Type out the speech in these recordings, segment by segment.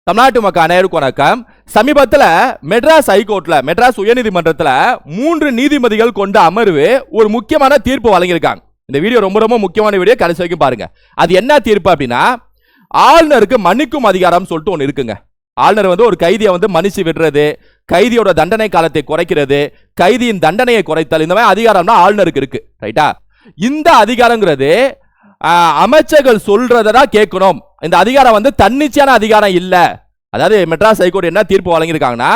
தமிழ்நாட்டு மக்கள் அனைவருக்கும் வணக்கம். சமீபத்தில் மெட்ராஸ் ஹைகோர்ட்ல மெட்ராஸ் உயர்நீதிமன்றத்தில் 3 நீதிபதிகள் கொண்ட அமர்வு ஒரு முக்கியமான தீர்ப்பு வழங்கியிருக்காங்க. இந்த வீடியோ ரொம்ப ரொம்ப முக்கியமான வீடியோ, கடைசி வரைக்கும் பாருங்க. அது என்ன தீர்ப்பு அப்படின்னா, ஆளுநருக்கு மன்னிக்கும் அதிகாரம் சொல்லிட்டு ஒன்று இருக்குங்க. ஆளுநர் ஒரு கைதியை மன்னிச்சு விடுறது, கைதியோட தண்டனை காலத்தை குறைக்கிறது, கைதியின் தண்டனையை குறைத்தல், இந்த மாதிரி அதிகாரம்னா ஆளுநருக்கு இருக்கு. ரைட்டா? இந்த அதிகாரங்கிறது அமைச்சர்கள் சொல்றதா கேட்கணும். இந்த அதிகாரம் தன்னிச்சையான அதிகாரம் இல்ல. அதாவது மெட்ராஸ் ஹைகோர்ட் என்ன தீர்ப்பு வழங்கியிருக்காங்கன்னா,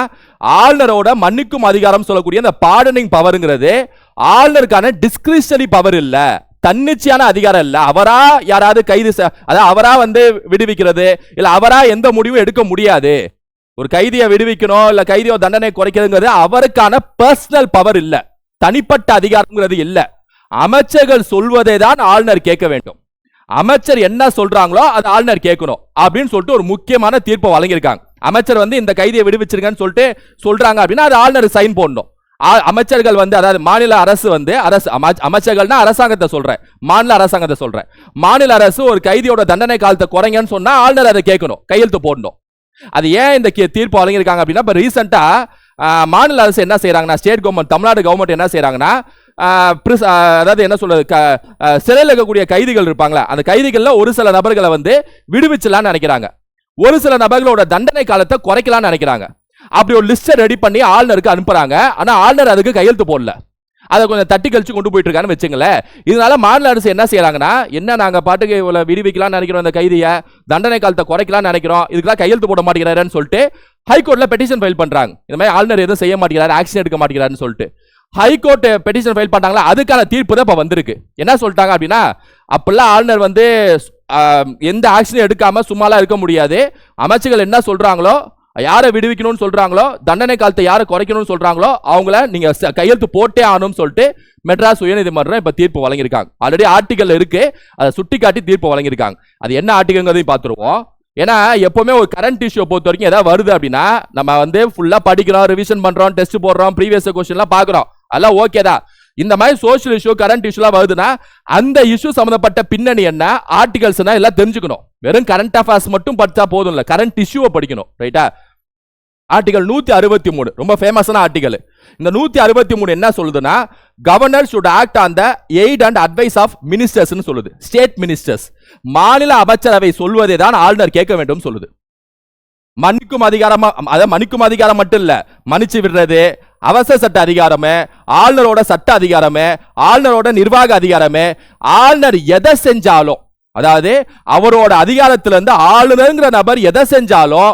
ஆளுநரோட மன்னிக்கும் அதிகாரம் சொல்லக்கூடிய இந்த பார்டனிங் பவர்ங்கிறது ஆளுநருக்கான டிஸ்கிரிஷனரி பவர் இல்ல, தன்னிச்சையான அதிகாரம் இல்ல. அவரா யாராவது கைது, அதாவது அவரா விடுவிக்கிறது இல்ல, அவரா எந்த முடிவும் எடுக்க முடியாது. ஒரு கைதியை விடுவிக்கணும் இல்ல கைதியோ தண்டனை குறைக்கிறதுங்கிறது அவருக்கான பர்சனல் பவர் இல்ல, தனிப்பட்ட அதிகாரம்ங்கிறது இல்ல. அமைச்சர்கள் சொல்வதை தான் ஆளுநர் கேட்க வேண்டும். அமைச்சர் என்ன சொல்றாங்களோ அது ஆளுநர் கேட்கணும் அப்படின்னு சொல்லிட்டு ஒரு முக்கியமான தீர்ப்பை வழங்கியிருக்காங்க. அமைச்சர் இந்த கைதியை விடுவிச்சிருக்கன்னு சொல்லிட்டு சொல்றாங்க அப்படின்னா அது ஆளுநர் சைன் போடணும். அமைச்சர்கள் அதாவது மாநில அரசு அரசு அமைச்சர்கள்னா அரசாங்கத்தை சொல்றேன், மாநில அரசாங்கத்தை சொல்றேன். மாநில அரசு ஒரு கைதியோட தண்டனை காலத்தை குறைங்கன்னு சொன்னா ஆளுநர் அதை கேட்கணும், கையெழுத்து போடணும். அது ஏன் இந்த தீர்ப்பு வழங்கியிருக்காங்க அப்படின்னா, இப்ப ரீசெண்டா மாநில அரசு என்ன செய்யறாங்கன்னா, ஸ்டேட் கவர்மெண்ட் தமிழ்நாடு கவர்மெண்ட் என்ன செய்யறாங்கன்னா, அதாவது என்ன சொல்றது, சிறையில் இருக்கக்கூடிய கைதிகள் இருப்பாங்களா, அந்த கைதிகள்ல ஒரு சில நபர்களை விடுவிச்சலாம்னு நினைக்கிறாங்க, ஒரு சில நபர்களோட தண்டனை காலத்தை குறைக்கலாம்னு நினைக்கிறாங்க. அப்படி ஒரு லிஸ்ட் ரெடி பண்ணி ஆளுநருக்கு அனுப்புறாங்க. ஆனா ஆளுநர் அதுக்கு கையெழுத்து போடல, அதை கொஞ்சம் தட்டி கழிச்சு கொண்டு போயிட்டு இருக்கான்னு வச்சுங்களேன். இதனால மாநில அரசு என்ன செய்யறாங்கன்னா, என்ன நாங்க பாட்டுக்கு விடுவிக்கலாம்னு நினைக்கிறோம், அந்த கைதியை தண்டனை காலத்தை குறைக்கலாம்னு நினைக்கிறோம், இதுக்கெல்லாம் கையெழுத்து போட மாட்டேங்கிறாருன்னு சொல்லிட்டு ஹைகோர்ட்ல பெட்டிஷன் ஃபைல் பண்றாங்க. இந்த மாதிரி ஆளுநர் எதுவும் செய்ய மாட்டேங்கிறாரு, ஆக்ஷன் எடுக்க மாட்டேங்கிறாருன்னு சொல்லிட்டு ஹைகோர்ட் பெட்டிஷன் ஃபைல் பண்றாங்களா, அதுக்கான தீர்ப்பு தான் இப்ப வந்திருக்கு. என்ன சொல்லிட்டாங்க அப்படின்னா, அப்பெல்லாம் ஆளுநர் எந்த ஆக்ஷனும் எடுக்காம சும்மாலாம் இருக்க முடியாது. அமைச்சர்கள் என்ன சொல்றாங்களோ, யாரை விடுவிக்கணும்னு சொல்றாங்களோ, தண்டனை காலத்தை யாரை குறைக்கணும்னு சொல்றாங்களோ அவங்கள நீங்க கையெழுத்து போட்டே ஆகணும்னு சொல்லிட்டு மெட்ராஸ் உயர்நீதிமன்றம் இப்ப தீர்ப்பு வழங்கியிருக்காங்க. ஆல்ரெடி ஆர்டிகல் இருக்கு, அதை சுட்டி காட்டி தீர்ப்பு வழங்கியிருக்காங்க. அது என்ன ஆர்டிகல்ங்கிறதையும் பார்த்துருவோம். ஏன்னா எப்பவுமே ஒரு கரண்ட் இஷ்யூ பொறுத்த வரைக்கும் ஏதாவது வருது அப்படின்னா நம்ம ஃபுல்லா படிக்கிறோம், ரிவிஷன் பண்றோம், டெஸ்ட் போடுறோம், ப்ரீவியஸ் கொஸ்டின்லாம் பார்க்குறோம், அதெல்லாம் ஓகே தான். இந்த மாதிரி சோஷியல் இஷ்யூ கரண்ட் இஷ்யூலாம் வருதுன்னா அந்த இஷ்யூ சம்பந்தப்பட்ட பின்னணி என்ன, ஆர்டிகல்ஸ் எல்லாம் தெரிஞ்சுக்கணும். வெறும் கரண்ட் அஃபேர்ஸ் மட்டும் படிச்சா போதும் இல்ல, கரண்ட் இஷ்யூவை படிக்கணும். ரைட்டா? ஆர்டிகல் 163 ரொம்ப ஃபேமஸான ஆர்டிகல். இந்த 163 என்ன சொல்லுதுன்னா, governor should act on the aid and advice of ministers னு சொல்லுது. ஸ்டேட் மினிஸ்டர்ஸ், மாநில அமைச்சரவை சொல்வதை தான் ஆளுநர் கேட்க வேண்டும் சொல்லுது. மன்னிக்கும் அதிகாரம், அத மன்னிக்கும் அதிகாரம் மட்டும் இல்ல, மன்னிச்சு விடுறது, அவசர சட்ட அதிகாரமே, ஆளுநரோட சட்ட அதிகாரமே, ஆளுநரோட நிர்வாக அதிகாரமே, ஆளுநர் எதை செஞ்சாலும், அதாவது அவரோட அதிகாரத்திலிருந்து ஆளுநர்ங்கிற நபர் எதை செஞ்சாலும்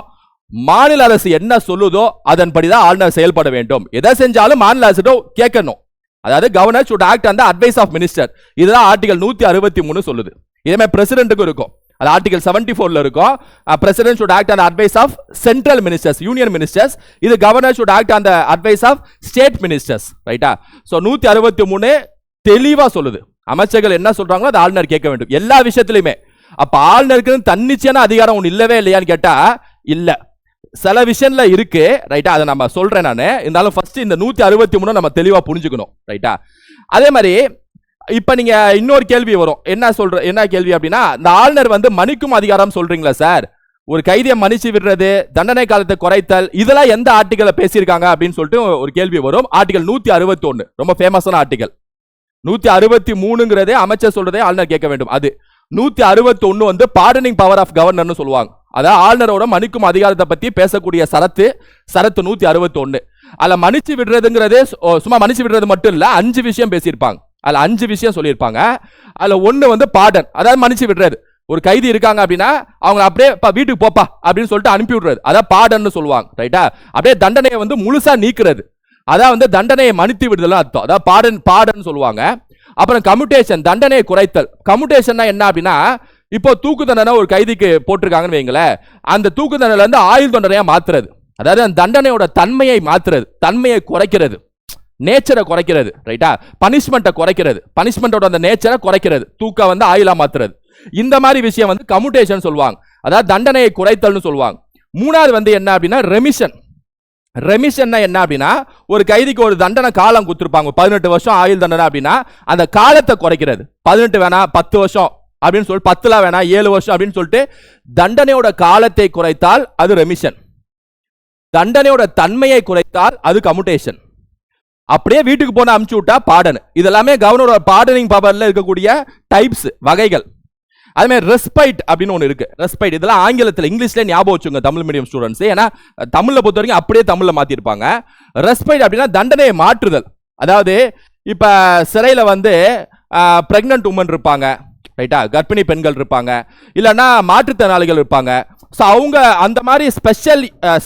மாநில அரசு என்ன சொல்லுதோ அதன்படிதான் ஆளுநர் செயல்பட வேண்டும். எதை செஞ்சாலும் மாநில அரசு கேட்கணும். அதாவது governor should act on the advice of minister. இதுதான் ஆர்டிகல் 163 சொல்லுது. இதே பிரசிடென்ட்டுக்கும் இருக்கும், அது ஆர்டிகல் 74ல இருக்கும். President should act on the advice of central ministers, union ministers. இது governor should act on the advice of state ministers. ரைட்டா? சோ 163 தெளிவா சொல்லுது, அமைச்சர்கள் என்ன சொல்றாங்களோ அது ஆளுநர் கேட்க வேண்டும் எல்லா விஷயத்திலுமே. அப்ப ஆளுநருக்கு தன்னிச்சையான அதிகாரம் ஒன்று இல்லவே இல்லையான்னு கேட்டா இல்ல, சில விஷயம்ல இருக்கு. ரைட்டா? அதை நம்ம சொல்றேன் நானு. இருந்தாலும் ஃபர்ஸ்ட் இந்த 163 நம்ம தெளிவா புரிஞ்சுக்கணும். ரைட்டா? அதே மாதிரி இப்ப நீங்க இன்னொரு கேள்வி வரும், என்ன கேள்வி அப்படின்னா, இந்த ஆளுநர் மன்னிக்கும் அதிகாரம் சொல்றீங்களா சார், ஒரு கைதியை மன்னிச்சு விடுறது, தண்டனை காலத்தை குறைத்தல், இதெல்லாம் எந்த ஆர்டிகல்ல பேசியிருக்காங்க அப்படின்னு சொல்லிட்டு ஒரு கேள்வி வரும். ஆர்டிகல் 161 ரொம்ப ஃபேமஸான ஆர்டிகல். 163ங்கிறதே அமைச்சர் சொல்றதே ஆளுநர் கேட்க வேண்டும். அது 161 பார்டனிங் பவர் ஆஃப் கவர்னர்னு சொல்லுவாங்க. அதாவது ஆளுநரோட மன்னிக்கும் அதிகாரத்தை பத்தி பேசக்கூடிய சரத்து 161. அதுல மன்னிச்சு விடுறதுங்கிறது சும்மா மன்னிச்சு விடுறது மட்டும் இல்ல, 5 விஷயம் பேசியிருப்பாங்க. அதுல 5 விஷயம் சொல்லியிருப்பாங்க. அதுல ஒண்ணு பார்டன், அதாவது மன்னிச்சு விடுறது. ஒரு கைதி இருக்காங்க அப்படின்னா அவங்க அப்படியே வீட்டுக்கு போப்பா அப்படின்னு சொல்லிட்டு அனுப்பி விடுறது, அதான் பார்டன் சொல்லுவாங்க. ரைட்டா? அப்படியே தண்டனையை முழுசா நீக்கிறது, அதான் தண்டனையை மன்னித்து விடுதல் அர்த்தம், அதாவது பார்டன் சொல்லுவாங்க. அப்புறம் கம்யூட்டேஷன், தண்டனையை குறைத்தல். கம்யூட்டேஷன் என்ன அப்படின்னா, இப்போ தூக்கு தண்டனை ஒரு கைதிக்கு போட்டிருக்காங்கன்னு வைங்களேன், அந்த தூக்கு தண்டனை ஆயுள் தண்டனையா மாத்துறது, அதாவது அந்த தண்டனையோட தன்மையை மாத்துறது, தன்மையை குறைக்கிறது, நேச்சரை குறைக்கிறது. ரைட்டா? பனிஷ்மெண்ட்டை குறைக்கிறது, பனிஷ்மெண்டோட அந்த நேச்சரை குறைக்கிறது, தூக்க ஆயுளா மாத்துறது. இந்த மாதிரி விஷயம் கம்யூட்டேஷன் சொல்லுவாங்க, அதாவது தண்டனையை குறைத்தல்னு சொல்லுவாங்க. மூணாவது என்ன அப்படின்னா ரெமிஷன். ரெமிஷன் என்ன அப்படின்னா, ஒரு கைதிக்கு ஒரு தண்டனை காலம் கொடுத்துருப்பாங்க, 18 வருஷம் ஆயுள் தண்டனை அப்படின்னா அந்த காலத்தை குறைக்கிறது. 18 வேணா 10 வருஷம் அப்படின்னு சொல்லி 10 வேணாம் 7 வருஷம் அப்படின்னு சொல்லிட்டு தண்டனையோட காலத்தை குறைத்தால் அது ரெமிஷன், தண்டனையோட தன்மையை குறைத்தால் அது கம்யூட்டேஷன். அப்படியே வீட்டுக்கு போன அமுச்சு விட்டா பாடன். இதெல்லாமே கவர்னரோட பார்டனிங் பவர்ல இருக்கக்கூடிய டைப்ஸ் வகைகள். அதே மாதிரி ரெஸ்பைட் அப்படின்னு ஒன்று இருக்கு. ரெஸ்பைட் இதெல்லாம் ஆங்கிலத்தில் இங்கிலீஷ்ல ஞாபகம் வச்சுங்க தமிழ் மீடியம் ஸ்டூடெண்ட்ஸ். ஏன்னா தமிழ்ல பொறுத்த வரைக்கும் அப்படியே தமிழ்ல மாத்திருப்பாங்க. ரெஸ்பைட் அப்படின்னா தண்டனையை மாற்றுதல். அதாவது இப்ப சிறையில வந்து பிரெக்னன்ட் உமன் இருப்பாங்க, ரைட்டா, கர்ப்பிணி பெண்கள் இருப்பாங்க, இல்லைன்னா மாற்றுத்திறனாளிகள் இருப்பாங்க. ஸோ அவங்க அந்த மாதிரி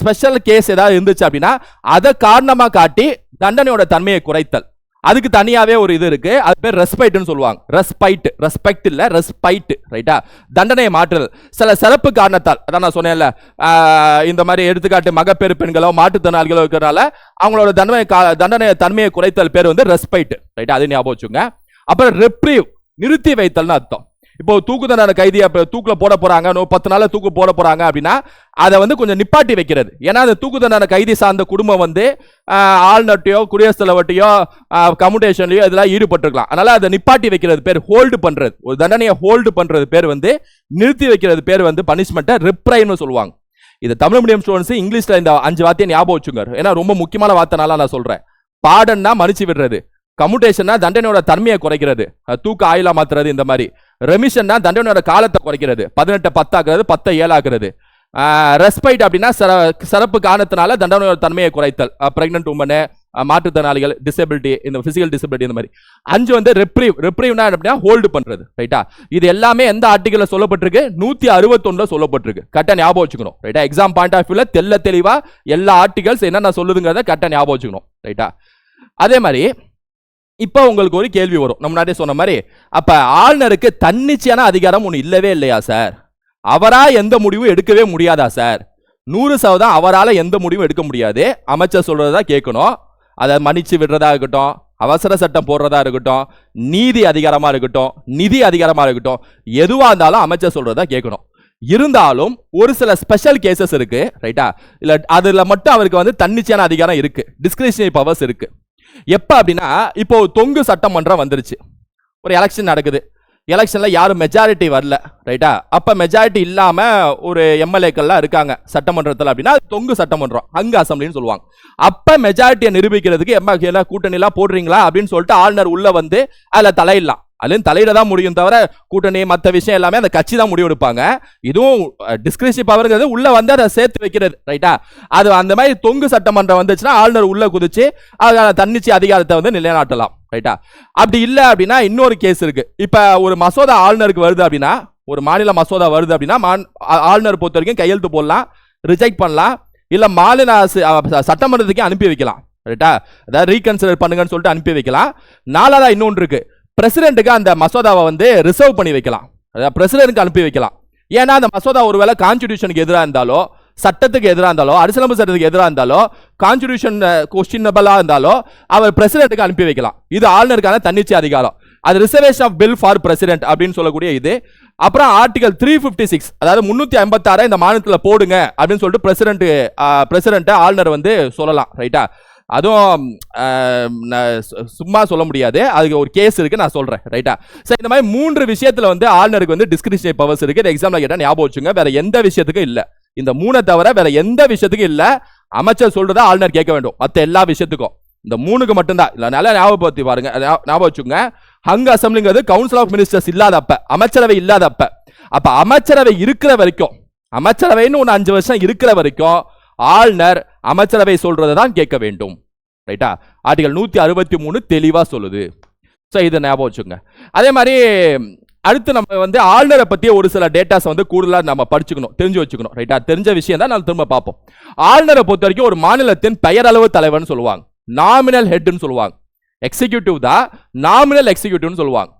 ஸ்பெஷல் கேஸ் ஏதாவது இருந்துச்சு அப்படின்னா அதை காரணமாக காட்டி தண்டனையோட தன்மையை குறைத்தல். அதுக்கு தனியாவே ஒரு இது இருக்கு, அது பேர் ரெஸ்பைட்னு சொல்லுவாங்க. ரெஸ்பைட், ரெஸ்பெக்ட் இல்ல, ரெஸ்பைட், ரைட்டா, தண்டனையை மாற்றுதல். சில சிறப்பு காரணத்தால், அதான் நான் சொன்னேன்ல, இந்த மாதிரி எடுத்துக்காட்டு மகப்பேறு பெண்களோ மாற்றுத்திறனாளிகளோ இருக்கிறனால அவங்களோட தண்டனை தன்மையை குறைத்தல் பேர் வந்து ரெஸ்பைட், ரைட்டா, அது ஞாபகம் வச்சுங்க. அப்புறம் ரெப்ரீவ், நிறுத்தி வைத்தல்னு அர்த்தம். இப்போ தூக்கு தண்டனை கைதி தூக்குல போட போறாங்க, 10 நாள் தூக்கு போட போறாங்க அப்படின்னா அதை வந்து கொஞ்சம் நிப்பாட்டி வைக்கிறது. ஏன்னா அந்த தூக்கு தண்டனை கைதி சார்ந்த குடும்பம் வந்து ஆள்நட்டையோ குடியரசுத் தலைவர்ட்டையோ கம்யூட்டேஷன்லயோ இதெல்லாம் ஈடுபட்டிருக்கலாம். அதனால அதை நிப்பாட்டி வைக்கிறது பேர் ஹோல்டு பண்றது. ஒரு தண்டனையை ஹோல்டு பண்றது பேர் வந்து நிறுத்தி வைக்கிறது பேர் வந்து பனிஷ்மெண்ட்டை ரிப்ரைம்னு சொல்லுவாங்க. இது தமிழ் மீடியம் ஸ்டூடெண்ட்ஸ் இங்கிலீஷ்ல இந்த 5 வார்த்தையை ஞாபகம் வச்சுங்க. ஏன்னா ரொம்ப முக்கியமான வார்த்தைனால நான் சொல்றேன். பாடன்னா மன்னிச்சு விடுறது, கம்யூட்டேஷன்னா தண்டனையோட தன்மையை குறைக்கிறது, தூக்க ஆயுளா மாத்துறது. இந்த மாதிரி ரெமிஷன்னா தண்டனையோட காலத்தை குறைக்கிறது, 18 10 ஆக்குறது, 10 7 ஆக்குறது. ரெஸ்பைட் அப்படின்னா சிறப்பு காரணத்தினால தண்டனையோட தன்மையை குறைத்தல், பிரெக்னன்ட் உமனு, மாற்றுத்திறனாளிகள், டிசபிலிட்டி, இந்த பிசிக்கல் டிசபிலிட்டி, இந்த மாதிரி. 5 வந்து ரெப்ரீவ். ரெப்ரீவ்னா அப்படின்னா ஹோல்டு பண்றது, ரைட்டா. இது எல்லாமே எந்த ஆர்டிகல்ல சொல்லப்பட்டிருக்கு? 161 சொல்லப்பட்டிருக்கு. கரெக்டா ஞாபகம் வச்சுக்கணும், ரைட்டா. எக்ஸாம் பாயிண்ட் ஆஃப் வியூல தெளிவா எல்லா ஆர்டிகல்ஸ் என்னென்ன சொல்லுதுங்கிறத கரெக்டா ஞாபகம் வச்சுக்கணும், ரைட்டா. அதே மாதிரி இப்போ உங்களுக்கு ஒரு கேள்வி வரும். நம்ம முன்னாடியே சொன்ன மாதிரி, அப்ப ஆளுநருக்கு தன்னிச்சையான அதிகாரம் ஒன்று இல்லவே இல்லையா சார்? அவரா எந்த முடிவும் எடுக்கவே முடியாதா சார்? 100% அவரால் எந்த முடிவும் எடுக்க முடியாது. அமைச்சர் சொல்றதா கேட்கணும். அதை மன்னிச்சு விடுறதா இருக்கட்டும், அவசர சட்டம் போடுறதா இருக்கட்டும், நீதி அதிகாரமா இருக்கட்டும், நிதி அதிகாரமா இருக்கட்டும், எதுவா இருந்தாலும் அமைச்சர் சொல்றதா கேட்கணும். இருந்தாலும் ஒரு சில ஸ்பெஷல் கேசஸ் இருக்கு, ரைட்டா. இல்ல அதுல மட்டும் அவருக்கு வந்து தன்னிச்சையான அதிகாரம் இருக்கு, டிஸ்கிரிஷனரி பவர்ஸ் இருக்கு. எப்ப அப்படின்னா, இப்போ தொங்கு சட்டமன்றம் வந்துருச்சு, ஒரு எலெக்ஷன் நடக்குது, எலெக்ஷன்ல யாரும் மெஜாரிட்டி வரல, ரைட்டா. அப்ப மெஜாரிட்டி இல்லாம ஒரு எம்எல்ஏக்கள்லாம் இருக்காங்க சட்டமன்றத்தில் அப்படின்னா தொங்கு சட்டமன்றம், அங்கு அசம்பிளின்னு சொல்லுவாங்க. அப்ப மெஜாரிட்டியை நிரூபிக்கிறதுக்கு எம்மா கூட்டணி எல்லாம் போடுறீங்களா அப்படின்னு சொல்லிட்டு ஆளுநர் உள்ள வந்து அதுல தலையிடலாம். அதுல தலையிட தான் முடியும் தவிர கூட்டணி மற்ற விஷயம் எல்லாமே அந்த கட்சி தான் முடிவு எடுப்பாங்க. இதுவும் டிஸ்கிரிஷனரி பவர்ங்கிறது உள்ள வந்து அதை சேர்த்து வைக்கிறது, ரைட்டா. அது அந்த மாதிரி தொங்கு சட்டமன்றம் வந்துச்சுன்னா ஆளுநர் உள்ள குதிச்சு அதுக்கான தன்னிச்சை அதிகாரத்தை வந்து நிலைநாட்டலாம், ரைட்டா. அப்படி இல்லை அப்படின்னா இன்னொரு கேஸ் இருக்கு. இப்ப ஒரு மசோதா ஆளுநருக்கு வருது அப்படின்னா, ஒரு மாநில மசோதா வருது அப்படின்னா ஆளுநர் பொறுத்த வரைக்கும் கையெழுத்து போடலாம், ரிஜெக்ட் பண்ணலாம், இல்ல மாநில சட்டமன்றத்துக்கு அனுப்பி வைக்கலாம், ரைட்டா. அதாவது ரீகன்சிடர் பண்ணுங்கன்னு சொல்லிட்டு அனுப்பி வைக்கலாம். 4ஆவதா இன்னொன்று இருக்கு, பிரசிடென்ட்டுக்கு அந்த மசோதாவை வந்து ரிசர்வ் பண்ணி வைக்கலாம், அதாவது பிரசிடென்ட்க்கு அனுப்பி வைக்கலாம். ஏன்னா அந்த மசோதா ஒருவேளை கான்ஸ்டிடியூஷனுக்கு எதிராக இருந்தாலோ, சட்டத்துக்கு எதிராக இருந்தாலோ, அரசியலமைப்பு சட்டத்துக்கு எதிராக இருந்தாலோ, கான்ஸ்டிடியூஷன் கொஸ்டினபிளா இருந்தாலோ அவர் பிரசிடென்ட்டுக்கு அனுப்பி வைக்கலாம். இது ஆளுநருக்கான தன்னிச்சை அதிகாரம். அது reservation of bill for president அப்படின்னு சொல்லக்கூடிய இது. அப்புறம் ஆர்டிகல் 356, அதாவது 356 இந்த மாநிலத்தில் போடுங்க அப்படின்னு சொல்லிட்டு பிரசிடென்ட் ஆளுநர் வந்து சொல்லலாம், ரைட்டா. அதுவும் சும்மா சொல்ல முடியாது, அதுக்கு ஒரு கேஸ் இருக்கு, நான் சொல்றேன், ரைட்டா. சரி, இந்த மாதிரி 3 விஷயத்துல வந்து ஆளுநருக்கு வந்து டிஸ்கிரிஷனரி பவர்ஸ் இருக்கு. எக்ஸாம்ல கேட்டா ஞாபகம் வச்சுங்க, வேற எந்த விஷயத்துக்கும் இல்ல. இந்த 3 தவிர வேற எந்த விஷயத்துக்கும் இல்ல. அமைச்சர் சொல்றதா ஆளுநர் கேட்க வேண்டும், மற்ற எல்லா விஷயத்துக்கும். இந்த 3க்கு மட்டும்தான். இல்ல நல்லா ஞாபகப்படுத்தி பாருங்க, ஞாபகம் வச்சுங்க. ஹங் அசம்பிளிங்கிறது கவுன்சில் ஆஃப் மினிஸ்டர்ஸ் இல்லாதப்ப, அமைச்சரவை இல்லாதப்ப. அப்ப அமைச்சரவை இருக்கிற வரைக்கும், அமைச்சரவைன்னு ஒன்று 5 வருஷம் இருக்கிற வரைக்கும் ஆளுநர் அமைச்சரவை சொல்றதை தான் கேட்க வேண்டும், ரைட்டா. ஆர்டிகல் 163 தெளிவா சொல்லுது. ஸோ இதை ஞாபகம் வச்சுங்க. அதே மாதிரி அடுத்து நம்ம வந்து ஆளுநரை பற்றிய ஒரு சில டேட்டாஸ் வந்து கூடுதலாக நம்ம படிச்சுக்கணும், தெரிஞ்சு வச்சுக்கணும், ரைட்டா. தெரிஞ்ச விஷயம் தான் நான் திரும்ப பார்ப்போம். ஆளுநரை பொறுத்த வரைக்கும் ஒரு மாநிலத்தின் பெயரளவு தலைவர்னு சொல்லுவாங்க, நாமினல் ஹெட்னு சொல்லுவாங்க. எக்ஸிக்யூட்டிவ் தான், நாமினல் எக்ஸிக்யூட்டிவ்னு சொல்லுவாங்க.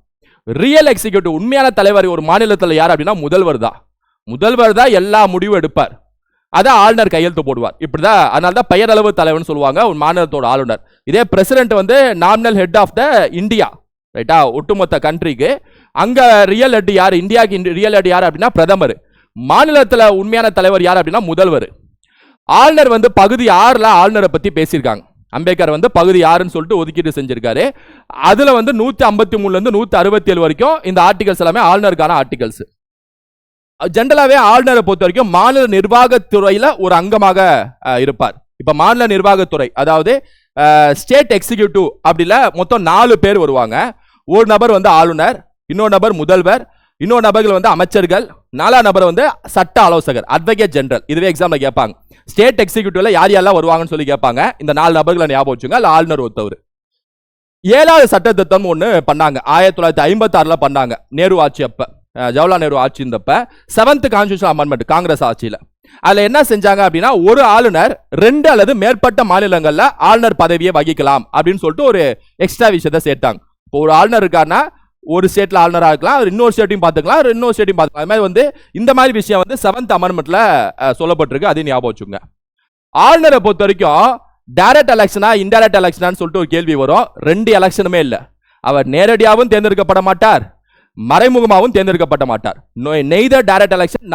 ரியல் எக்ஸிக்யூட்டிவ் உண்மையான தலைவர் ஒரு மாநிலத்தில் யார் அப்படின்னா முதல்வர் தான். முதல்வர் தான் எல்லா முடிவும் எடுப்பார், அதான் ஆளுநர் கையெழுத்து போடுவார். இப்படிதான், அதனால தான் பெயரளவு தலைவர்னு சொல்லுவாங்க ஒரு மாநிலத்தோட ஆளுநர். இதே பிரசிடென்ட் வந்து nominal head of the India, ரைட்டா, ஒட்டுமொத்த கண்ட்ரிக்கு. அங்க ரியல் ஹெட் யார், இந்தியாவுக்கு ரியல் ஹெட் யார் அப்படின்னா பிரதமர். மாநிலத்தில் உண்மையான தலைவர் யார் அப்படின்னா முதல்வர். ஆளுநர் வந்து பகுதி 6ல ஆளுநரை பத்தி பேசியிருக்காங்க. அம்பேத்கர் வந்து பகுதி 6ன்னு சொல்லிட்டு ஒதுக்கீடு செஞ்சிருக்காரு. அதுல வந்து 153ல இருந்து 167 வரைக்கும் இந்த ஆர்டிகல்ஸ் எல்லாமே ஆளுநருக்கான ஆர்டிகல்ஸ். ஜெனரலாவே ஆளுநரை பொறுத்த வரைக்கும் மாநில நிர்வாகத்துறையில ஒரு அங்கமாக இருப்பார். இப்ப மாநில நிர்வாகத்துறை அதாவது ஸ்டேட் எக்ஸிகியூட்டிவ் அப்படில மொத்தம் 4 பேர் வருவாங்க. ஒரு நபர் வந்து ஆளுநர், இன்னொரு நபர் முதல்வர், இன்னொரு நபர்கள் வந்து அமைச்சர்கள், 4ஆம் நபர் வந்து சட்ட ஆலோசகர் அட்வொகேட் ஜெனரல். இதுவே எக்ஸாம்ல கேட்பாங்க. ஸ்டேட் எக்ஸிகியூட்டிவ்ல யார் யாரெல்லாம் வருவாங்கன்னு சொல்லி கேட்பாங்க. இந்த 4 நபர்களை ஞாபகம் வச்சுங்க. ஆளுநர் ஒருத்தவர். 7வது சட்ட திருத்தம் ஒன்று பண்ணாங்க. 1956ல பண்ணாங்க. நேரு ஆட்சி அப்ப, ஜவஹர்லால் நேரு ஆட்சி இருந்தப்ப 7th கான்ஸ்டிடியூஷன் அமெண்ட்மெண்ட் காங்கிரஸ் ஆட்சியில. அதுல என்ன செஞ்சாங்க அப்படின்னா, ஒரு ஆளுநர் 2 அல்லது மேற்பட்ட மாநிலங்கள்ல ஆளுநர் பதவியை வகிக்கலாம் அப்படின்னு சொல்லிட்டு ஒரு எக்ஸ்ட்ரா விஷயத்தை சேர்த்தாங்க. இப்போ ஒரு ஆளுநர் இருக்காருன்னா ஒரு ஸ்டேட்ல ஆளுநரா இருக்கலாம், இன்னொரு ஸ்டேட்டையும் பார்த்துக்கலாம், இன்னொரு ஸ்டேட்டையும் பார்த்துக்கலாம். அது மாதிரி வந்து இந்த மாதிரி விஷயம் வந்து 7th அமெண்ட்மெண்ட்ல சொல்லப்பட்டிருக்கு. அதையும் ஞாபகம் வச்சுங்க. ஆளுநரை பொறுத்த வரைக்கும் டைரக்ட் எலெக்ஷனா இன்டைரக்ட் எலெக்ஷனான்னு சொல்லிட்டு ஒரு கேள்வி வரும். 2 எலெக்ஷனுமே இல்லை. அவர் நேரடியாகவும் தேர்ந்தெடுக்கப்பட மாட்டார், மறைமுகமாகவும் தேர்ந்தெடுக்கப்பட மாட்டார். Neither direct election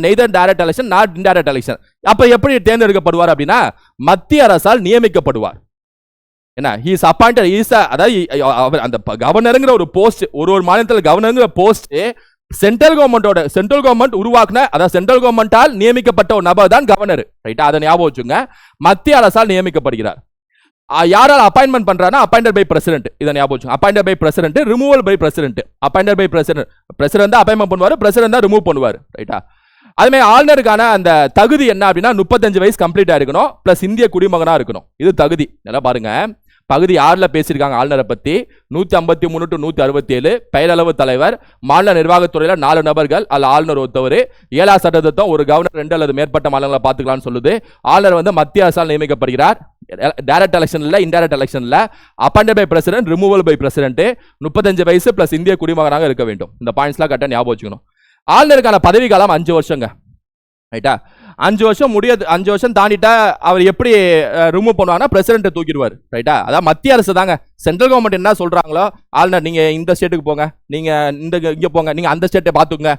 neither direct election not indirect election. அப்ப எப்படி தேர்ந்தெடுக்கப்படுவார் அப்படின்னா, மத்திய அரசால் நியமிக்கப்படுவார். என்ன, he is appointed, அதாவது அந்த கவர்னருங்கிற ஒரு போஸ்ட், ஒரு மாநிலத்தில் கவர்னருங்கிற போஸ்ட் சென்ட்ரல் கவர்மெண்ட் உருவாக்குன, அதாவது சென்ட்ரல் கவர்மெண்டால் நியமிக்கப்பட்ட ஒரு நபர் தான் கவர்னர். ரைட்டா, அதை ஞாபகம் வச்சுங்க. மத்திய அரசால் நியமிக்கப்படுகிறார். யாரால் அப்பாயின்மெண்ட் பண்றானா, அப்பாயிண்டட் பை பிரசிடென்ட். இதை ஞாபகம் வச்சுங்க. Appointed by president, removal by president. Appointed by president, president தான் அப்பாயின்மெண்ட் பண்ணுவார், பிரசிடென்ட் தான் ரிமூவ் பண்ணுவார். ரைட்டா, அதுமே ஆளுநருக்கான அந்த தகுதி என்ன அப்படின்னா, 35 வயசு கம்ப்ளீட் ஆயிருக்கணும், பிளஸ் இந்திய குடிமகனா இருக்கணும். இது தகுதி. நல்லா பாருங்க, பகுதி 6ல பேசியிருக்காங்க ஆளுநரை பத்தி. 153 to 167 பெயரளவு தலைவர், மாநில நிர்வாகத்துறையில 4 நபர்கள், அல்ல ஆளுநர் ஒருத்தவர். 7ஆம் சட்டத்திட்டம் ஒரு கவர்னர் 2 அல்லது மேற்பட்ட மாநிலங்களை பார்த்துக்கலாம்னு சொல்லுது. ஆளுநர் வந்து மத்திய அரசால் நியமிக்கப்படுகிறார். டைரக்ட் எலெக்ஷன் இல்ல, இன்டைரக்ட் எலெக்ஷன் இல்ல. Appointed by president, removal by president, 35 வயசு பிளஸ் இந்திய குடிமகனாக இருக்க வேண்டும். இந்த பாயிண்ட்ஸ்லாம் கரெக்டா ஞாபகம் வச்சுக்கணும். ஆளுநருக்கான பதவி காலம் 5 வருஷங்க. ரைட்டா, 5 வருஷம் முடியாது. 5 வருஷம் தாண்டிட்டா அவர் எப்படி ரிமூவ் பண்ணுவாங்கன்னா, பிரசிடென்ட் தூக்கிடுவார். ரைட்டா, அதான் மத்திய அரசு தாங்க. சென்ட்ரல் கவர்மெண்ட் என்ன சொல்றாங்களோ, ஆளுநர் நீங்க இந்த ஸ்டேட்டுக்கு போங்க, நீங்க இங்க போங்க, நீங்க அந்த ஸ்டேட்டை பாத்துங்க.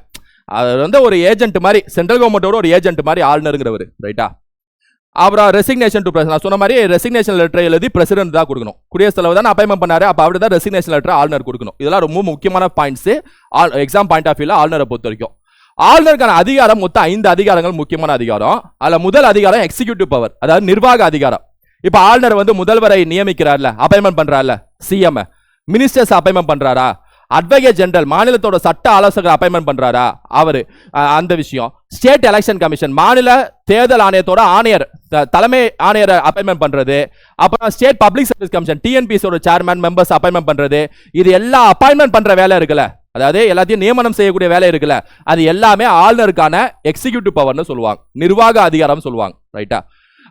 அது வந்து ஒரு ஏஜென்ட் மாதிரி, சென்ட்ரல் கவர்மெண்டோட ஒரு ஏஜென்ட் மாதிரி ஆளுநருங்கிறவர். ரைட்டா, அப்புறம் ரெசிக்னேஷன் டு பிரசிடென்ட், நான் சொன்ன மாதிரி ரெசிக்னேஷன் லெட்டர் எழுதி பிரசிடென்ட் தான் கொடுக்கணும். குடியரசுத் தலைவர் தான் அப்பாயின்மெண்ட் பண்ணாரு, அப்ப அவர் தான் ரெசிக்னேஷன் லெட்டர் ஆளுநர் கொடுக்கணும். இதெல்லாம் ரொம்ப முக்கியமான பாயிண்ட்ஸ் எக்ஸாம் பாயிண்ட் ஆஃப் வியூல ஆளுநரை பொறுத்த வரைக்கும். ஆளுநருக்கான அதிகாரம் மொத்தம் 5 அதிகாரங்கள், முக்கியமான அதிகாரம். அதுல முதல் அதிகாரம் எக்ஸிகியூட்டிவ் பவர், அதாவது நிர்வாக அதிகாரம். இப்ப ஆளுநர் வந்து முதல்வரை நியமிக்கிறார்ல, அப்பாயின்மெண்ட் பண்றாருல, சிஎம் மினிஸ்டர்ஸ் அப்பாயின்மெண்ட் பண்றாரா, அட்வொகேட் ஜெனரல் மாநிலத்தோட சட்ட ஆலோசகர் அப்பாயின்மெண்ட் பண்றாரா அவரு, அந்த விஷயம். ஸ்டேட் எலெக்ஷன் கமிஷன் மாநில தேர்தல் ஆணையத்தோட ஆணையர், தலைமை ஆணையர் அப்பாயின்மெண்ட் பண்றது. அப்புறம் ஸ்டேட் பப்ளிக் சர்வீஸ் கமிஷன் டிஎன்பிசியோட சேர்மன் மெம்பர்ஸ் அப்பாயின்மெண்ட் பண்றது. இது எல்லா அப்பாயின்மெண்ட் பண்ற வேலை இருக்குல்ல, அதாவது எல்லாத்தையும் நியமனம் செய்யக்கூடிய வேலை இருக்குல்ல, அது எல்லாமே ஆளுநருக்கான எக்ஸிகியூட்டிவ் பவர்னு சொல்லுவாங்க, நிர்வாக அதிகாரம் சொல்லுவாங்க. ரைட்டா,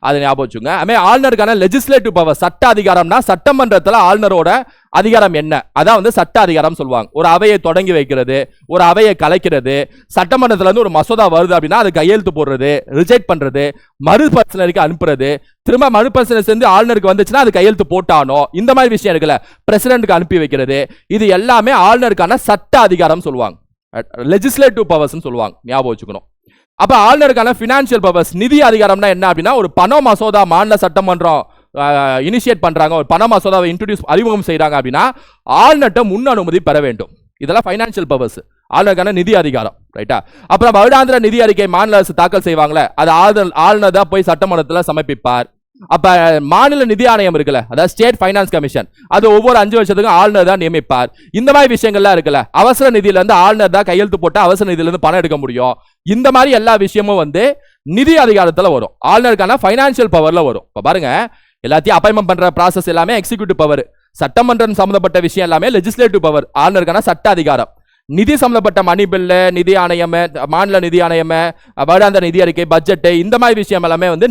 அதை ஞாபகம் வச்சுங்க. ஆளுநருக்கான லெஜிஸ்லேட்டிவ் பவர், சட்ட அதிகாரம்னா சட்டமன்றத்தில் ஆளுநரோட அதிகாரம் என்ன, அதான் வந்து சட்ட அதிகாரம் சொல்லுவாங்க. ஒரு அவையை தொடங்கி வைக்கிறது, ஒரு அவையை கலைக்கிறது, சட்டமன்றத்துல இருந்து ஒரு மசோதா வருது அப்படின்னா அது கையெழுத்து போடுறது, ரிஜெக்ட் பண்றது, மறுபரிசீலனைக்கு அனுப்புறது, திரும்ப மறுபரிசீலனை செஞ்சு ஆளுநருக்கு வந்துச்சுன்னா அது கையெழுத்து போட்டானோ, இந்த மாதிரி விஷயம் இருக்குல்ல, பிரசிடென்ட்க்கு அனுப்பி வைக்கிறது, இது எல்லாமே ஆளுநருக்கான சட்ட அதிகாரம் சொல்லுவாங்க, லெஜிஸ்லேட்டிவ் பவர்ஸ் சொல்லுவாங்க. ஞாபகம் வச்சுக்கணும். அப்ப ஆளுநருக்கான பினான்சியல் பவர்ஸ், நிதி அதிகாரம்னா என்ன அப்படின்னா, ஒரு பண மசோதா மாநில சட்டமன்றம் இனிஷியேட் பண்றாங்க, ஒரு பண மசோதாவை இன்ட்ரோடியூஸ் அறிமுகம் செய்யறாங்க அப்படின்னா ஆளுநர்ட்ட முன் அனுமதி பெற வேண்டும். இதெல்லாம் ஃபைனான்சியல் பவர்ஸ், ஆளுநருக்கான நிதி அதிகாரம். ரைட்டா, அப்புறம் வருடாந்திர நிதி அறிக்கை மாநில அரசு தாக்கல் செய்வாங்களே, அது ஆளுநர் தான் போய் சட்டமன்றத்தில் சமர்ப்பிப்பார். அப்ப மாநில நிதி ஆணையம் இருக்குல்ல, அதாவது ஸ்டேட் ஃபைனான்ஸ் கமிஷன், அது ஒவ்வொரு 5 வருஷத்துக்கும் ஆளுநர் தான் நியமிப்பார். இந்த மாதிரி விஷயங்கள்லாம் இருக்குல்ல, அவசர நிதியில இருந்து ஆளுநர் தான் கையெழுத்து போட்டு அவசர நிதியில இருந்து பணம் எடுக்க முடியும். இந்த மாதிரி எல்லா விஷயமும் வந்து நிதி அதிகாரத்துல வரும், ஆளுநருக்கான ஃபைனான்சியல் பவர்ல வரும். இப்ப பாருங்க, எல்லாத்தையும் அப்பாயின்மெண்ட் பண்ற ப்ராசஸ் எல்லாமே எக்ஸிகியூட்டிவ் பவர், சட்டமன்றம் சம்பந்தப்பட்ட விஷயம் எல்லாமே லெஜிஸ்லேட்டிவ் பவர், ஆளுநருக்கான சட்ட அதிகாரம். நிதி சம்பந்தப்பட்ட மணி பில்லு, நிதி ஆணையம், மாநில நிதி ஆணையம், வருடாந்திர நிதி அறிக்கை, பட்ஜெட், இந்த மாதிரி விஷயம் எல்லாமே வந்து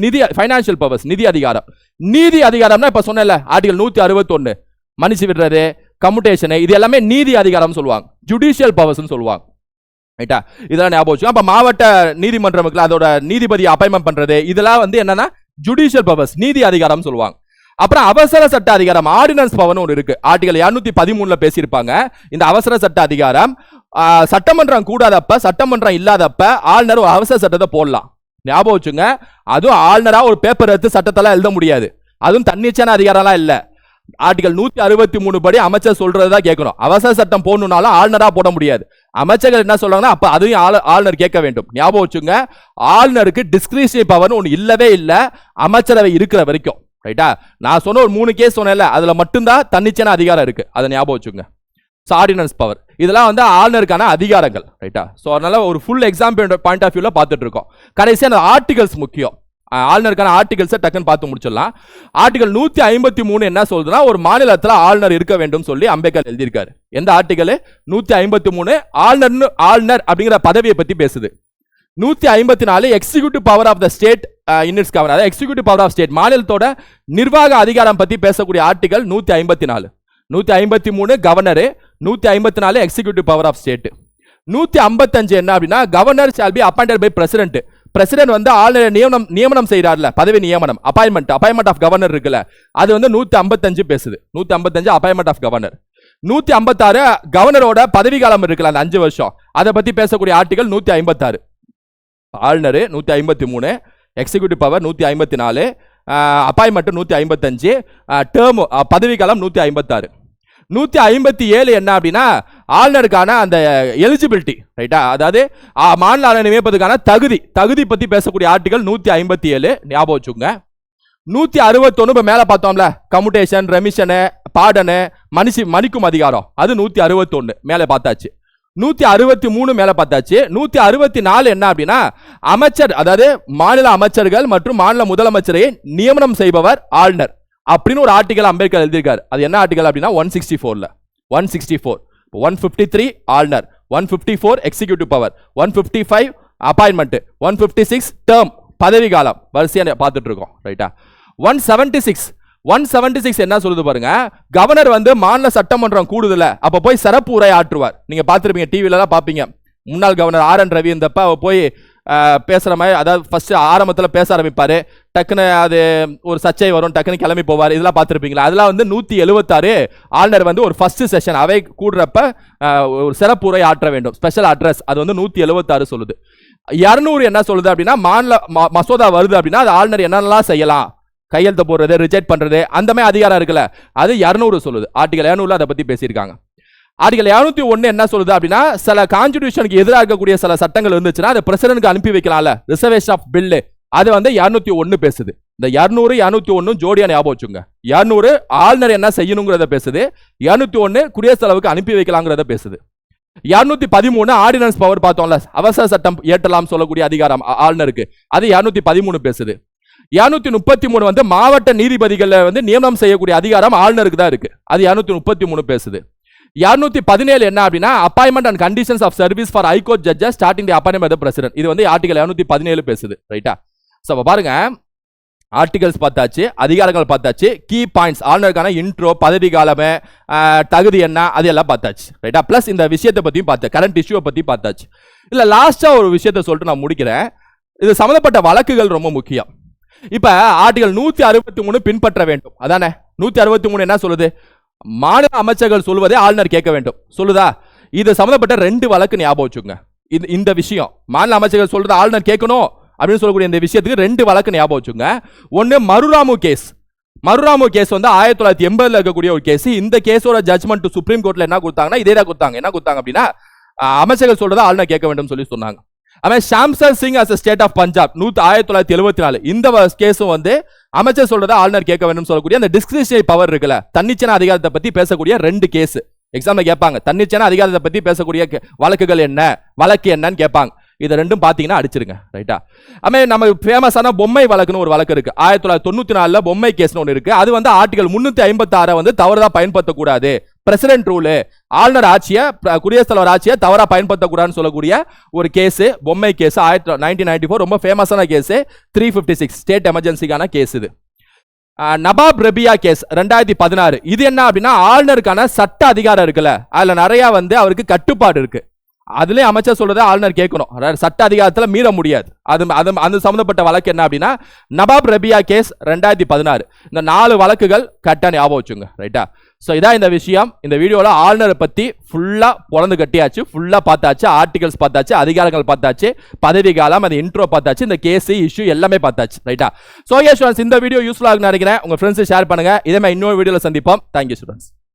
நிதி ஃபைனான்சியல் பவர்ஸ், நிதி அதிகாரம். நீதி அதிகாரம்னா இப்ப சொன்னல ஆர்டிகல் 161 மன்னிச்சு விடுறது, கம்யூட்டேஷன், இது எல்லாமே நீதி அதிகாரம் சொல்லுவாங்க, ஜுடிஷியல் பவர்ஸ் சொல்லுவாங்க. ரைட்டா, இதெல்லாம் ஞாபகம் வச்சுக்கோங்க. அப்ப மாவட்ட நீதிமன்றங்களுக்கு அதோட நீதிபதி அப்பாயின்மெண்ட் பண்றது, இதெல்லாம் வந்து என்னன்னா ஜுடிஷியல் பவர்ஸ், நீதி அதிகாரம் சொல்லுவாங்க. அப்புறம் அவசர சட்ட அதிகாரம், ஆர்டினன்ஸ் பவர் ஒன்று இருக்கு, ஆர்டிகல் 213 பேசியிருப்பாங்க. இந்த அவசர சட்ட அதிகாரம் சட்டமன்றம் கூடாதப்ப, சட்டமன்றம் இல்லாதப்ப ஆளுநர் ஒரு அவசர சட்டத்தை போடலாம், ஞாபகம் வச்சுங்க. அதுவும் ஆளுநரா ஒரு பேப்பர் எடுத்து சட்டத்தெல்லாம் எழுத முடியாது. அதுவும் தன்னிச்சையான அதிகாரம்லாம் இல்ல. ஆர்டிகல் 163 படி அமைச்சர் சொல்றதுதான் கேட்கணும். அவசர சட்டம் போடணும்னாலும் ஆளுநரா போட முடியாது. அமைச்சர்கள் என்ன சொல்றாங்கன்னா அப்ப அதையும் ஆளுநர் கேட்க வேண்டும். ஞாபகம் வச்சுங்க, ஆளுநருக்கு டிஸ்கிரிஷனரி பவர் ஒன்று இல்லவே இல்ல அமைச்சரவை இருக்கிற வரைக்கும். ரைட்டா? நான் சொன்ன ஒரு 3 கேஸ் சொன்னேன்ல, அதுல மட்டும்தான் தன்னிச்சையான அதிகாரம் இருக்கு. அதை ஞாபகம் வச்சுங்க. ஆர்டினன்ஸ் பவர் இதெல்லாம் வந்து ஆளுநருக்கான அதிகாரங்கள். ரைட்டா? ஸோ அதனால ஒரு ஃபுல் எக்ஸாம் பாயிண்ட் ஆஃப் வியூல பார்த்துட்டு இருக்கோம். கடைசியா அந்த ஆர்டிகல்ஸ் முக்கியம். ஆளுநருக்கான ஆர்டிகல்ஸை டக்குன்னு பார்த்து முடிச்சிடலாம். ஆர்டிகல் 153 என்ன சொல்றதுன்னா, ஒரு மாநிலத்தில் ஆளுநர் இருக்க வேண்டும் சொல்லி அம்பேத்கர் எழுதியிருக்காரு. எந்த ஆர்டிகல்? 153 ஆளுநர் அப்படிங்கிற பதவியை பத்தி பேசுது. 154 executive power of the state in its governor, அதாவது எக்ஸிக்யூட்டிவ் பவர் ஆஃப் ஸ்டேட், மாநிலத்தோட நிர்வாக அதிகாரம் பத்தி பேசக்கூடிய article 154. 153 governor, 154 executive power of state. 155 என்ன அப்படின்னா, governor shall be appointed by president. President வந்து ஆளுநர் நியமனம் செய்யறாருல, பதவி நியமனம், அப்பாயின்மெண்ட் ஆஃப் கவர்னர் இருக்குல்ல, அது வந்து 155 பேசுது. 155 அப்பாயின்மெண்ட் ஆஃப் கவர்னர். 156 கவர்னரோட பதவி காலம் இருக்குல்ல, அந்த 5 வருஷம், அதை பத்தி பேசக்கூடிய ஆர்டிகல் 156. ஆளுநர் 153, எக்ஸிக்யூட்டிவ் பவர் 154, அப்பாயின்மெண்ட் 155, டேர்ம் பதவி காலம் 156. 157 என்ன அப்படின்னா, ஆளுநருக்கான அந்த எலிஜிபிலிட்டி. ரைட்டா? அதாவது மாநில ஆளுநர் நியமிப்பதற்கான தகுதி பத்தி பேசக்கூடிய ஆர்டிகல் 157. ஞாபகம் வச்சுங்க. 161 மேல பார்த்தோம்ல, கம்யூட்டேஷன், ரெமிஷனு, பாடனு, மணிக்கும் அதிகாரம், அது 161 மேல பார்த்தாச்சு. 163 மேல பார்த்தாச்சு. 164 என்ன அப்படின்னா, அமைச்சர், அதாவது மாநில அமைச்சர்கள் மற்றும் மாநில முதலமைச்சரை நியமனம் செய்பவர் ஆளுநர் அப்படின்னு ஒரு ஆர்டிகல் அம்பேத்கர் எழுதியிருக்காரு. அது என்ன ஆர்டிகல் அப்படின்னா 164ல 164. 153 ஆளுநர், 154 எக்ஸிக்யூட்டிவ் பவர், 155 அப்பாயின்மெண்ட், 156 டேர்ம் பதவி காலம், வரிசையா பார்த்துட்டு இருக்கோம். ரைட்டா? 176 என்ன சொல்லுது பாருங்க, கவர்னர் வந்து மாநில சட்டமன்றம் கூடுதல அப்ப போய் சிறப்பு உரை ஆற்றுவார். நீங்க பார்த்துருப்பீங்க, டிவில எல்லாம் பார்ப்பீங்க. முன்னாள் கவர்னர் RN ரவி இருந்தப்ப போய் பேசுற மாதிரி, அதாவது ஃபர்ஸ்ட் ஆரம்பத்தில் பேச ஆரம்பிப்பாரு, டக்குன்னு அது ஒரு சர்ச்சை வரும், டக்குன்னு கிளம்பி போவார். இதெல்லாம் பார்த்துருப்பீங்களா? அதெல்லாம் வந்து 176 ஆளுநர் வந்து ஒரு ஃபர்ஸ்ட் செஷன் அவை கூடுறப்ப ஒரு சிறப்பு உரை ஆற்ற வேண்டும், ஸ்பெஷல் அட்ரஸ், அது வந்து 176 சொல்லுது. 200 என்ன சொல்லுது அப்படின்னா, மாநில மசோதா வருது அப்படின்னா அது ஆளுநர் என்னென்னலாம் செய்யலாம், கையெழுத்து போடுறது, ரிஜெக்ட் பண்றது, அந்த மாதிரி அதிகாரம் இருக்குல்ல, அது 200 சொல்லுது. ஆர்டிகல் 200 அதை பத்தி பேசியிருக்காங்க. ஆர்டிகல் 201 என்ன சொல்லுது அப்படின்னா, சில கான்ஸ்டிடியூஷனுக்கு எதிராக இருக்கக்கூடிய சில சட்டங்கள் இருந்துச்சுன்னா அது பிரசிடென்ட்க்கு அனுப்பி வைக்கலாம்ல, ரிசர்வேஷன் ஆஃப் பில், அது வந்து 201 பேசுது. இந்த 200 201 ஜோடியா ஞாபகம் வச்சுங்க. 200 ஆளுநர் என்ன செய்யணுங்கிறத பேசுது, 201 குடியரசுத் தலைவருக்கு அனுப்பி வைக்கலாங்கிறத பேசுது. 213 ஆர்டினன்ஸ் பவர் பார்த்தோம்ல, அவசர சட்டம் ஏற்றலாம் சொல்லக்கூடிய அதிகாரம் ஆளுநருக்கு, அது 213 பேசுது. 233 வந்து மாவட்ட நீதிபதிகள் வந்து நியமனம் செய்யக்கூடிய அதிகாரம் ஆளுநருக்கு தான் இருக்கு, அது 233 பேசுது. 217 என்ன அப்படின்னா, appointment and conditions of service for high court judges starting the appointment by the president, இது வந்து ஆர்டிகல் 217 பேசுது. ரைட்டா? சோ பாருங்க, ஆர்டிகல்ஸ் பார்த்தாச்சு, அதிகாரங்கள் பார்த்தாச்சு, கீ பாயிண்ட்ஸ், ஆளுநருக்கான இன்ட்ரோ, பதவி காலமே, தகுதி என்ன, அதெல்லாம் பார்த்தாச்சு. ரைட்டா? பிளஸ் இந்த விஷயத்தை பத்தியும் பார்த்து, கரண்ட் இஷ்யூவை பத்தி பார்த்தாச்சு. இல்ல லாஸ்டா ஒரு விஷயத்தை சொல்லிட்டு நான் முடிக்கிறேன். இது சம்பந்தப்பட்ட வழக்குகள் ரொம்ப முக்கியம். இப்ப ஆர்டிகல் 163 பின்பற்ற வேண்டும், அதானே? 163 என்ன சொல்லுது, மாநில அமைச்சர்கள் சொல்வதை ஆளுநர் கேட்க வேண்டும் சொல்லுதா? இது சம்பந்தப்பட்ட 2 வழக்கு ஞாபகம் வச்சுங்க. இந்த விஷயம் மாநில அமைச்சர்கள் சொல்றது ஆளுநர் கேட்கணும் அப்படின்னு சொல்லக்கூடிய இந்த விஷயத்துக்கு 2 வழக்கு ஞாபகம் வச்சுங்க. ஒன்னு மருராமு கேஸ். மருராமு கேஸ் வந்து 1980 இருக்கக்கூடிய ஒரு கேஸ். இந்த கேஸோட ஜட்ஜ்மெண்ட் சுப்ரீம் கோர்ட்ல என்ன கொடுத்தாங்கன்னா, இதே தான் கொடுத்தாங்க. என்ன கொடுத்தாங்க அப்படின்னா, அமைச்சர்கள் சொல்றதை ஆளுநர் கேட்க வேண்டும் சொல்லி சொன்னாங்க. அவன் Shamsher Singh as a state of Punjab 1974, இந்த கேஸும் வந்து அமைச்சர் சொல்றதை ஆளுநர் கேட்க வேண்டும் சொல்லக்கூடிய அந்த டிஸ்கிரிஷனரி பவர் இருக்குல்ல, தன்னிச்சையான அதிகாரத்தை பத்தி பேசக்கூடிய 2 கேஸ் எக்ஸாம்ல கேட்பாங்க. தன்னிச்சையான அதிகாரத்தை பத்தி பேசக்கூடிய வழக்குகள் என்ன, வழக்கு என்னன்னு கேட்பாங்க. இதை 2 பாத்தீங்கன்னா அடிச்சிருங்க. ரைட்டா? நம்ம ஃபேமஸான பொம்மை வழக்குன்னு ஒரு வழக்கு இருக்கு. 1994 பொம்மை கேஸ்னு ஒன்று இருக்கு. அது வந்து ஆர்டிகல் 356 வந்து தவறுதா பயன்படுத்தக்கூடாது, பிரசிடென்ட் ரூல், ஆளுநர் ஆட்சியை, குடியரசுத் தலைவர் ஆட்சியை தவறா பயன்படுத்தக்கூடாதுன்னு சொல்லக்கூடிய ஒரு கேஸ், பொம்மை கேஸ். 1994 ரொம்ப ஃபேமஸான கேஸ், 356 ஸ்டேட் எமர்ஜென்சிக்கான கேஸ். இது நபாப் ரபியா கேஸ் 2016. இது என்ன அப்படின்னா, ஆளுநருக்கான சட்ட அதிகாரம் இருக்குல்ல, அதுல நிறைய வந்து அவருக்கு கட்டுப்பாடு இருக்கு. அதுலயே அமைச்சர் சொல்றதை ஆளுநர் கேட்கணும், சட்ட அதிகாரத்துல மீற முடியாது. அது சம்பந்தப்பட்ட வழக்கு என்ன அப்படின்னா, நபாப் ரபியா கேஸ் 2016. இந்த 4 வழக்குகள் கரெக்டா ஞாபகம் வச்சுங்க. ரைட்டா? ஸோ இதான் இந்த விஷயம். இந்த வீடியோவில் ஆளுநரை பற்றி ஃபுல்லாக பொழந்து கட்டியாச்சு, ஃபுல்லாக பார்த்தாச்சு, ஆர்டிகல்ஸ் பார்த்தாச்சு, அதிகாரங்கள் பார்த்தாச்சு, பதவி காலம், அது இன்ட்ரோ பார்த்தாச்சு, இந்த கேஸ் இஷ்யூ எல்லாமே பார்த்தாச்சு. ரைட்டா? ஸோ இந்த வீடியோ யூஸ்ஃபுல்லாக நினைக்கிறேன். உங்கள் ஃப்ரெண்ட்ஸை ஷேர் பண்ணுங்க. இதே மாதிரி இன்னொரு வீடியோவில் சந்திப்போம். Thank you students.